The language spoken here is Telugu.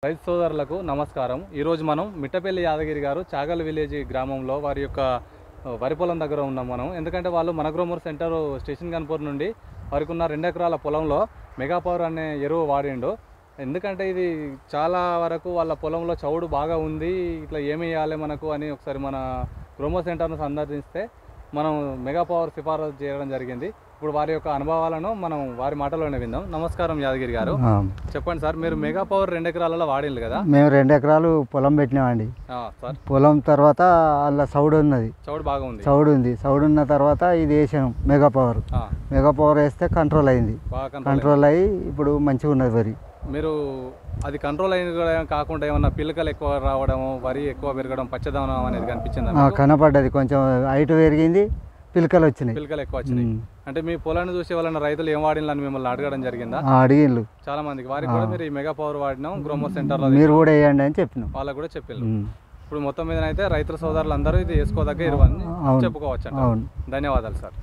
రైతు సోదరులకు నమస్కారం. ఈరోజు మనం మిట్టపల్లి యాదగిరి గారు చాగల్ విలేజ్ గ్రామంలో వారి యొక్క వరి పొలం దగ్గర ఉన్నాం మనం. ఎందుకంటే వాళ్ళు మనగ్రోమూర్ సెంటర్ స్టేషన్ గన్పూర్ నుండి వారికి ఉన్న 2 ఎకరాల పొలంలో మెగా పవర్ అనే ఎరువు వాడిండు. ఎందుకంటే ఇది చాలా వరకు వాళ్ళ పొలంలో చౌడు బాగా ఉంది, ఇట్లా ఏమి వేయాలి మనకు అని ఒకసారి మన గ్రోమోర్ సెంటర్ను సందర్శిస్తే మనం మెగా పవర్ సిఫారసు చేయడం జరిగింది. ఇప్పుడు వారి యొక్క అనుభవాలను మనం వారి మాటలోనే విందాం. నమస్కారం యాదగిరి గారు, చెప్పండి సార్, మీరు మెగా పవర్ 2 ఎకరాలలో వాడింది కదా? మేము 2 ఎకరాలు పొలం పెట్టినామండి. సార్, పొలం తర్వాత అలా సౌడు ఉన్నది, చౌడు బాగా ఉంది, సౌడు ఉన్న తర్వాత ఇది వేసాం మెగా పవర్. మెగా పవర్ వేస్తే కంట్రోల్ అయింది, కంట్రోల్ అయ్యి ఇప్పుడు మంచిగా ఉన్నది వరి. మీరు అది కంట్రోల్ అయిన కాకుండా ఏమన్నా పిల్లకలు ఎక్కువ రావడం, వరి ఎక్కువ పెరగడం, పచ్చదనం అనేది కనిపించింది? కనపడ్డది, కొంచెం హైట్ పెరిగింది, పిలకలు వచ్చినాయి, పిలకలు ఎక్కువ వచ్చినాయి. అంటే మీ పొలాన్ని చూసే వాళ్ళని రైతులు ఏం వాడినని మిమ్మల్ని అడగడం జరిగిందా? అడిగిండ్రు చాలా మందికి. వారికి కూడా మీరు ఈ మెగా పవర్ వాడినాం గ్రోమోర్ సెంటర్లో, మీరు కూడా వేయండి అని చెప్పినాం, వాళ్ళకు కూడా చెప్పారు. ఇప్పుడు మొత్తం మీద అయితే రైతుల సోదరులు అందరూ ఇది వేసుకోదగ్గ ఎరువు అని చెప్పుకోవచ్చు. ధన్యవాదాలు సార్.